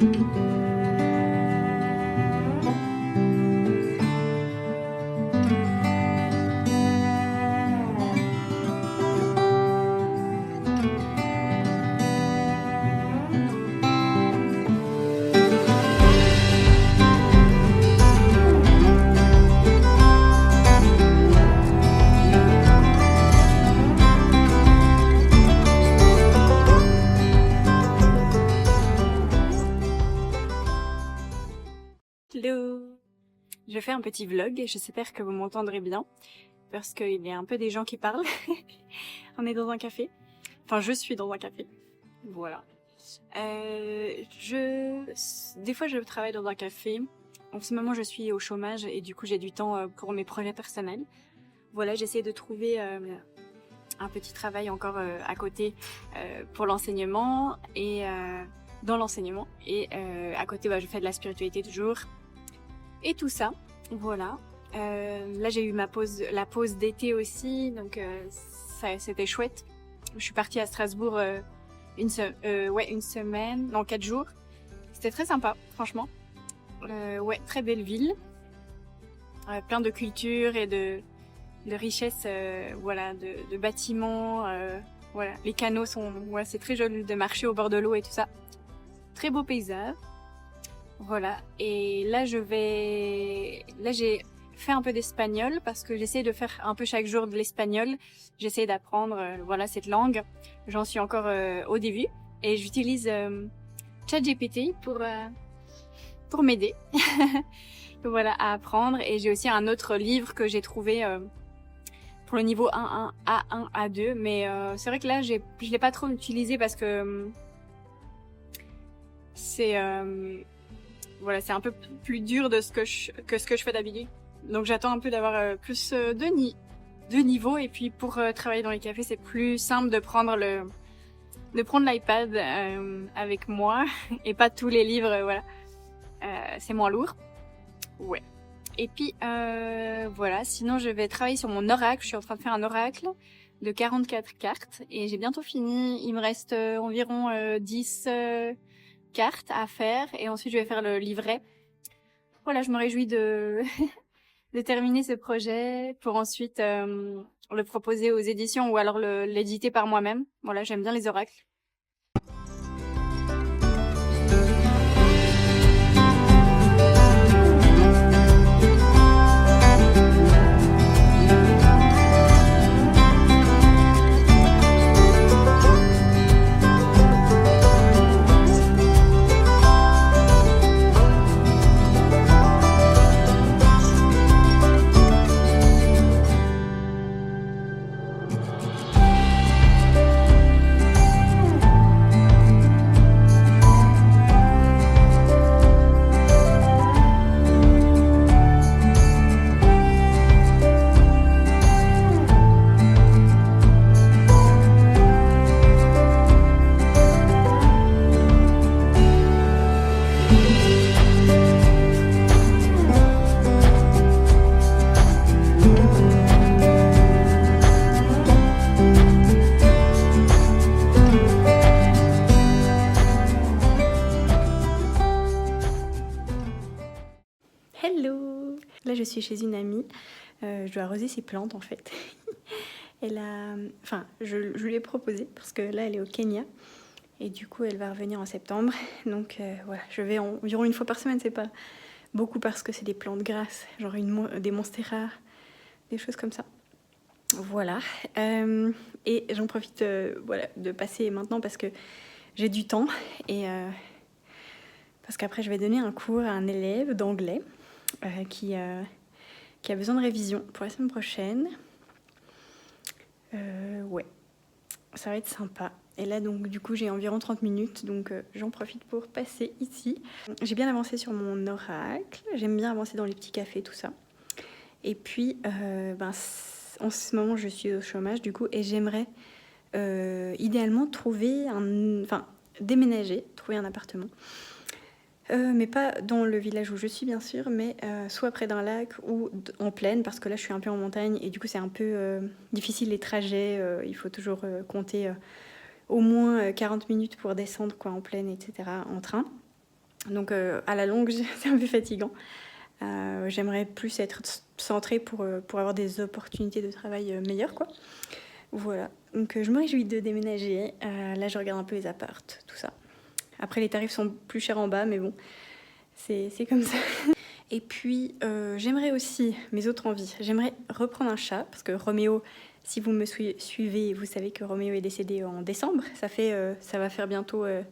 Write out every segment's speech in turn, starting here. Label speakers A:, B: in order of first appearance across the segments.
A: Hello! Je fais un petit vlog et j'espère que vous m'entendrez bien parce qu'il y a un peu des gens qui parlent. On est dans un café. Enfin, je suis dans un café. Voilà. Des fois, je travaille dans un café. En ce moment, je suis au chômage et du coup, j'ai du temps pour mes projets personnels. Voilà, j'essaie de trouver un petit travail encore à côté pour l'enseignement et dans l'enseignement. Et à côté, je fais de la spiritualité toujours. Et tout ça, voilà. Là, j'ai eu la pause d'été aussi, donc c'était chouette. Je suis partie à Strasbourg une semaine, non 4 jours. C'était très sympa, franchement. Ouais, très belle ville. Plein de culture et de richesses, voilà, de bâtiments. Voilà, les canaux sont, ouais, c'est très joli de marcher au bord de l'eau et tout ça. Très beau paysage. Voilà, et là j'ai fait un peu d'espagnol parce que j'essaie de faire un peu chaque jour de l'espagnol. J'essaie d'apprendre voilà, cette langue. J'en suis encore au début et j'utilise ChatGPT pour m'aider voilà, à apprendre. Et j'ai aussi un autre livre que j'ai trouvé pour le niveau 1.1, A1, A2. Mais c'est vrai que là, je l'ai pas trop utilisé parce que c'est voilà, c'est un peu plus dur de ce que je fais d'habitude. Donc j'attends un peu d'avoir plus de niveau. Et puis pour travailler dans les cafés, c'est plus simple de prendre l'iPad avec moi et pas tous les livres, voilà. C'est moins lourd. Ouais. Et puis voilà, sinon je vais travailler sur mon oracle. Je suis en train de faire un oracle de 44 cartes et j'ai bientôt fini. Il me reste environ 10 cartes à faire et ensuite je vais faire le livret. Voilà, je me réjouis de terminer ce projet pour ensuite le proposer aux éditions ou alors l'éditer par moi-même. Voilà, j'aime bien les oracles. Hello! Là, je suis chez une amie. Je dois arroser ses plantes, en fait. Je lui ai proposé, parce que là, elle est au Kenya. Et du coup, elle va revenir en septembre. Donc, voilà, je vais environ une fois par semaine. C'est pas beaucoup parce que c'est des plantes grasses, genre des monstera, des choses comme ça. Voilà. Et j'en profite voilà, de passer maintenant parce que j'ai du temps. Et parce qu'après, je vais donner un cours à un élève d'anglais. Qui a besoin de révision pour la semaine prochaine. Ouais, ça va être sympa. Et là, donc, du coup, j'ai environ 30 minutes, donc j'en profite pour passer ici. J'ai bien avancé sur mon oracle. J'aime bien avancer dans les petits cafés, tout ça. Et puis, en ce moment, je suis au chômage, du coup, et j'aimerais idéalement déménager, trouver un appartement. Mais pas dans le village où je suis, bien sûr, mais soit près d'un lac ou en plaine, parce que là, je suis un peu en montagne et du coup, c'est un peu difficile les trajets. Il faut toujours compter au moins 40 minutes pour descendre quoi, en plaine, etc., en train. Donc à la longue, c'est un peu fatigant. J'aimerais plus être centrée pour avoir des opportunités de travail meilleures, quoi. Voilà, donc je me réjouis de déménager. Là, je regarde un peu les apparts, tout ça. Après, les tarifs sont plus chers en bas, mais bon, c'est comme ça. Et puis, j'aimerais aussi, mes autres envies, j'aimerais reprendre un chat, parce que Roméo, si vous me suivez, vous savez que Roméo est décédé en décembre. Ça va faire bientôt, je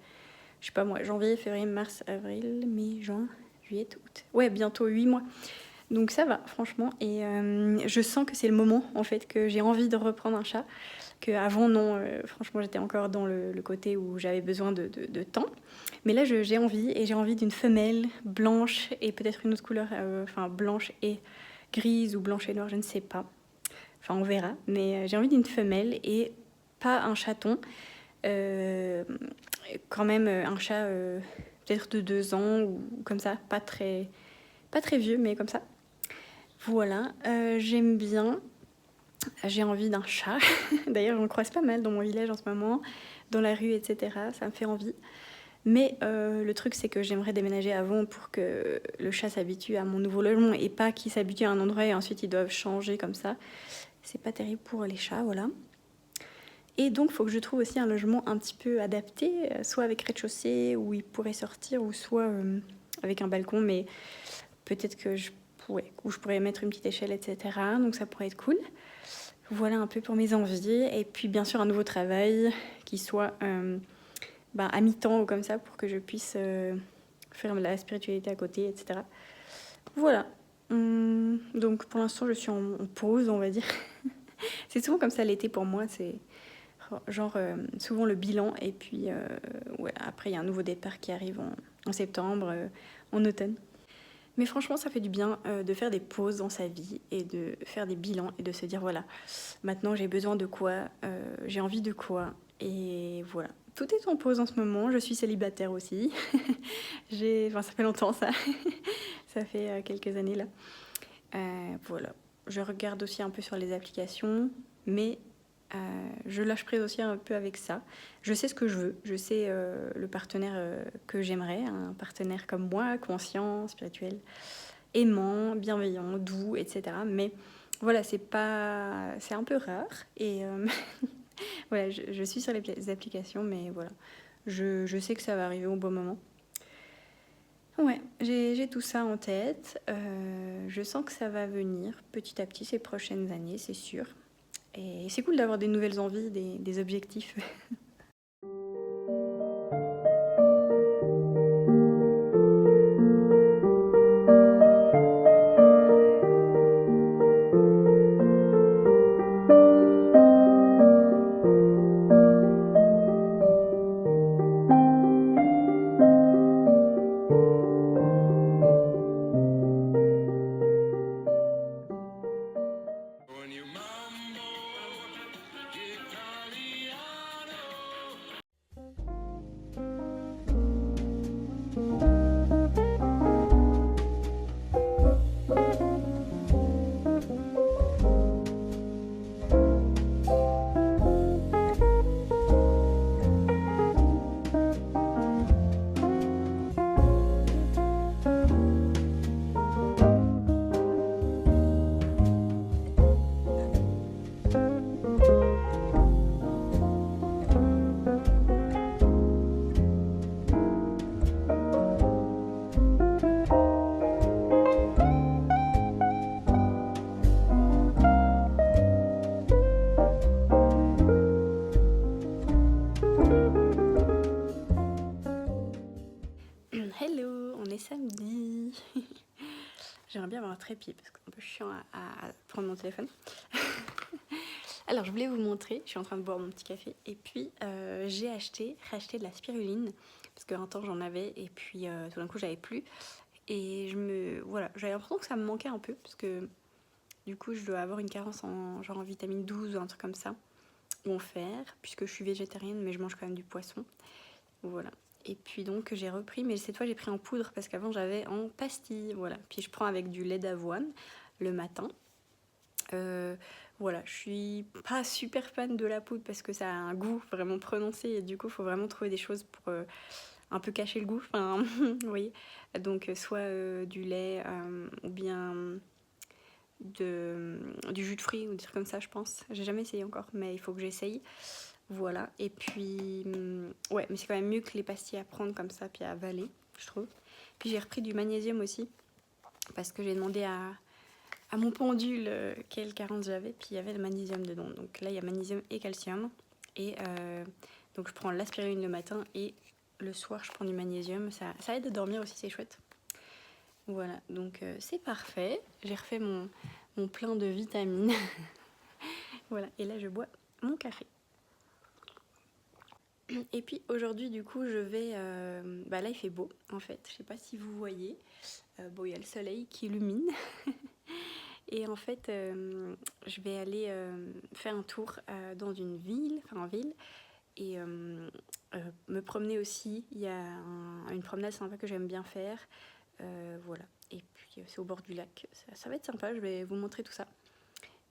A: sais pas moi, janvier, février, mars, avril, mai, juin, juillet, août. Ouais, bientôt 8 mois. Donc ça va, franchement. Et je sens que c'est le moment, en fait, que j'ai envie de reprendre un chat. Qu'avant, non, franchement, j'étais encore dans le côté où j'avais besoin de temps. Mais là, j'ai envie, et j'ai envie d'une femelle blanche et peut-être une autre couleur, enfin blanche et grise ou blanche et noire, je ne sais pas. Enfin, on verra. Mais j'ai envie d'une femelle et pas un chaton. Quand même un chat peut-être de 2 ans ou comme ça, pas très vieux, mais comme ça. Voilà, j'aime bien. J'ai envie d'un chat. D'ailleurs, j'en croise pas mal dans mon village en ce moment, dans la rue, etc. Ça me fait envie. Mais le truc, c'est que j'aimerais déménager avant pour que le chat s'habitue à mon nouveau logement et pas qu'il s'habitue à un endroit et ensuite ils doivent changer comme ça. C'est pas terrible pour les chats, voilà. Et donc, il faut que je trouve aussi un logement un petit peu adapté, soit avec rez-de-chaussée où il pourrait sortir, ou soit avec un balcon, mais peut-être que où je pourrais mettre une petite échelle, etc. Donc ça pourrait être cool. Voilà un peu pour mes envies. Et puis bien sûr un nouveau travail qui soit à mi-temps ou comme ça pour que je puisse faire la spiritualité à côté, etc. Voilà. Donc pour l'instant je suis en pause, on va dire. C'est souvent comme ça l'été pour moi, c'est genre souvent le bilan et puis ouais, après il y a un nouveau départ qui arrive en septembre, en automne. Mais franchement, ça fait du bien de faire des pauses dans sa vie et de faire des bilans et de se dire voilà, maintenant j'ai besoin de quoi, j'ai envie de quoi. Et voilà, tout est en pause en ce moment. Je suis célibataire aussi. Ça fait longtemps ça. Ça fait quelques années là. Voilà, je regarde aussi un peu sur les applications, mais je lâche prise aussi un peu avec ça. Je sais ce que je veux, je sais le partenaire que j'aimerais, un partenaire comme moi, conscient, spirituel, aimant, bienveillant, doux, etc. Mais voilà, c'est un peu rare. Et voilà, je suis sur les applications, mais voilà, je sais que ça va arriver au bon moment. Ouais, j'ai tout ça en tête. Je sens que ça va venir petit à petit ces prochaines années, c'est sûr. Et c'est cool d'avoir des nouvelles envies, des objectifs. Hello, on est samedi. J'aimerais bien avoir un trépied parce que c'est un peu chiant à prendre mon téléphone. Alors, je voulais vous montrer, je suis en train de boire mon petit café. Et puis, j'ai racheté de la spiruline parce qu'un temps j'en avais et puis tout d'un coup j'avais plus. Et voilà, j'avais l'impression que ça me manquait un peu parce que du coup, je dois avoir une carence en vitamine 12 ou un truc comme ça, ou en fer, puisque je suis végétarienne mais je mange quand même du poisson. Voilà. Et puis donc j'ai repris, mais cette fois j'ai pris en poudre parce qu'avant j'avais en pastille, voilà. Puis je prends avec du lait d'avoine le matin. Voilà, je suis pas super fan de la poudre parce que ça a un goût vraiment prononcé et du coup il faut vraiment trouver des choses un peu cacher le goût, enfin, vous voyez. Donc soit du lait ou bien du jus de fruits ou des trucs comme ça, je pense. J'ai jamais essayé encore, mais il faut que j'essaye. Voilà, et puis, ouais, mais c'est quand même mieux que les pastilles à prendre comme ça, puis à avaler, je trouve. Puis j'ai repris du magnésium aussi, parce que j'ai demandé à mon pendule quelle carence j'avais, puis il y avait le magnésium dedans. Donc là, il y a magnésium et calcium. Et donc je prends l'aspirine le matin et le soir, je prends du magnésium. Ça aide à dormir aussi, c'est chouette. Voilà, donc c'est parfait. J'ai refait mon plein de vitamines. Voilà, et là, je bois mon café. Et puis aujourd'hui, du coup, je vais... bah là, il fait beau, en fait. Je sais pas si vous voyez. Bon, il y a le soleil qui illumine. Et en fait, je vais aller faire un tour dans une ville, enfin en ville, et me promener aussi. Il y a une promenade sympa que j'aime bien faire. Voilà. Et puis c'est au bord du lac. Ça va être sympa, je vais vous montrer tout ça.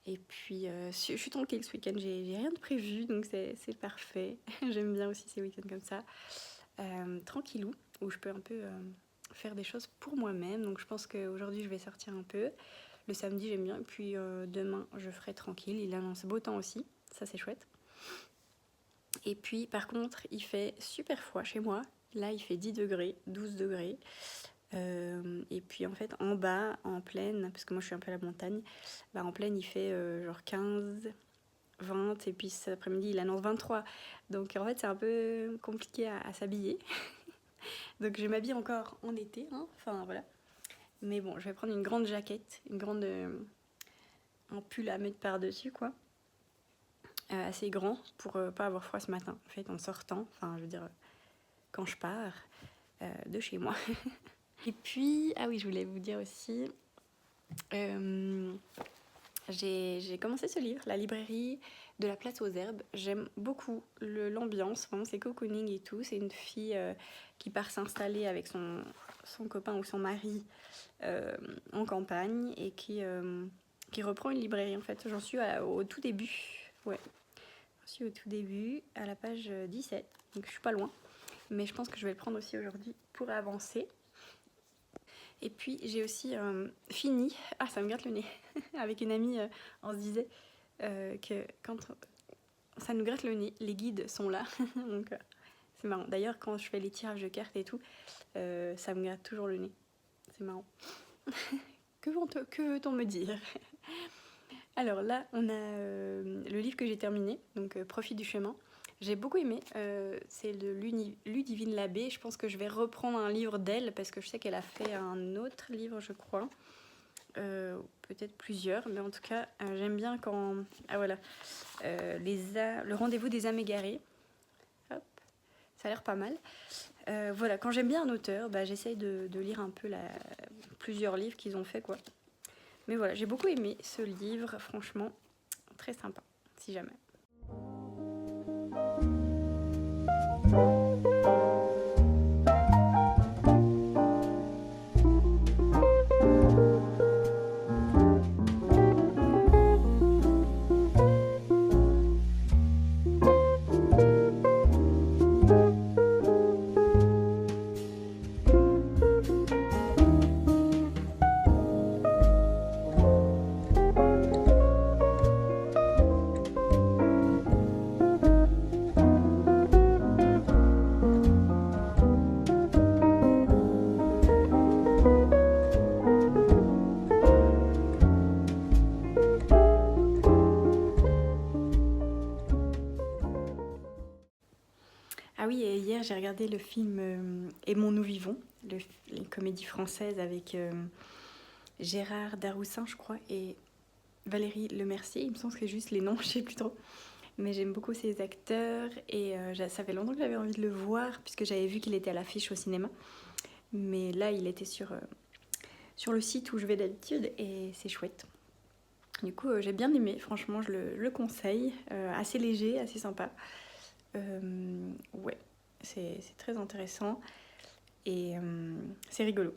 A: Et puis je suis tranquille ce week-end, j'ai rien de prévu, donc c'est parfait. J'aime bien aussi ces week-ends comme ça. Tranquillou, où je peux un peu faire des choses pour moi-même. Donc je pense qu'aujourd'hui je vais sortir un peu. Le samedi j'aime bien, et puis demain je ferai tranquille. Il annonce beau temps aussi, ça c'est chouette. Et puis par contre il fait super froid chez moi. Là il fait 10 degrés, 12 degrés. Et puis en fait en bas, en plaine, parce que moi je suis un peu à la montagne, bah, en plaine il fait genre 15, 20, et puis cet après-midi il annonce 23. Donc en fait c'est un peu compliqué à s'habiller. Donc je m'habille encore en été, hein. Enfin voilà. Mais bon, je vais prendre une grande jaquette, un pull à mettre par-dessus, quoi. Assez grand pour pas avoir froid ce matin, en fait, en sortant. Enfin, je veux dire, quand je pars de chez moi. Et puis, ah oui, je voulais vous dire aussi, j'ai commencé ce livre, La librairie de la place aux herbes. J'aime beaucoup l'ambiance, vraiment c'est cocooning et tout. C'est une fille qui part s'installer avec son copain ou son mari en campagne et qui reprend une librairie en fait. J'en suis au tout début. Ouais, j'en suis au tout début, à la page 17, donc je suis pas loin. Mais je pense que je vais le prendre aussi aujourd'hui pour avancer. Et puis j'ai aussi fini, ah ça me gratte le nez, avec une amie, on se disait que quand ça nous gratte le nez, les guides sont là, donc c'est marrant. D'ailleurs quand je fais les tirages de cartes et tout, ça me gratte toujours le nez, c'est marrant. Que veut-on me dire? Alors là, on a le livre que j'ai terminé, donc Profit du chemin. J'ai beaucoup aimé, c'est de Ludivine Labbé. Je pense que je vais reprendre un livre d'elle parce que je sais qu'elle a fait un autre livre, je crois. Peut-être plusieurs, mais en tout cas, j'aime bien quand... Ah voilà, le rendez-vous des âmes égarées. Hop, ça a l'air pas mal. Voilà, quand j'aime bien un auteur, bah, j'essaye de lire un peu plusieurs livres qu'ils ont fait, quoi. Mais voilà, j'ai beaucoup aimé ce livre, franchement, très sympa, si jamais. Ah oui, et hier j'ai regardé le film Aimons nous vivons, les comédies françaises avec Gérard Daroussin, je crois, et Valérie Lemercier. Il me semble que c'est juste les noms, je sais plus trop. Mais j'aime beaucoup ces acteurs et ça fait longtemps que j'avais envie de le voir puisque j'avais vu qu'il était à l'affiche au cinéma. Mais là, il était sur le site où je vais d'habitude et c'est chouette. Du coup, j'ai bien aimé, franchement, je le conseille. Assez léger, assez sympa. Ouais, c'est très intéressant et c'est rigolo.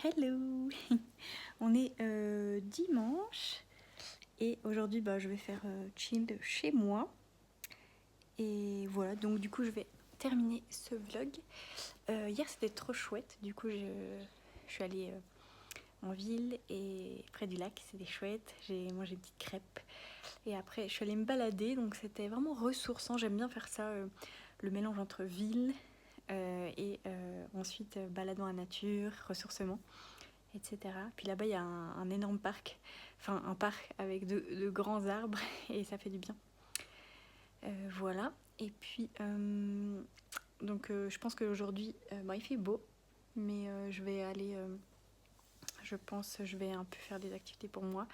A: Hello. On est dimanche et aujourd'hui je vais faire chill chez moi. Et voilà, donc du coup je vais terminer ce vlog. Hier c'était trop chouette, du coup je suis allée en ville et près du lac, c'était chouette. J'ai mangé une petite crêpe et après je suis allée me balader, donc c'était vraiment ressourçant. J'aime bien faire ça, le mélange entre ville et ensuite balade dans la nature, ressourcement, etc. Puis là-bas il y a un énorme parc, enfin un parc avec de grands arbres et ça fait du bien. Voilà, et puis donc je pense qu'aujourd'hui il fait beau, mais je vais aller, je pense je vais un peu faire des activités pour moi.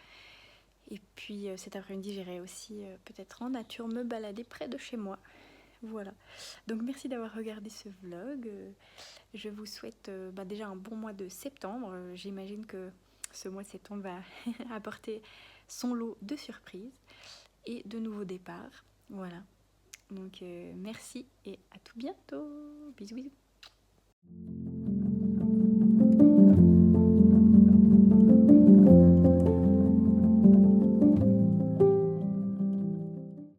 A: Et puis cet après-midi j'irai aussi peut-être en nature me balader près de chez moi. Voilà, donc merci d'avoir regardé ce vlog. Je vous souhaite déjà un bon mois de septembre. J'imagine que ce mois de septembre va apporter son lot de surprises et de nouveaux départs. Voilà, donc merci et à tout bientôt. Bisous bisous.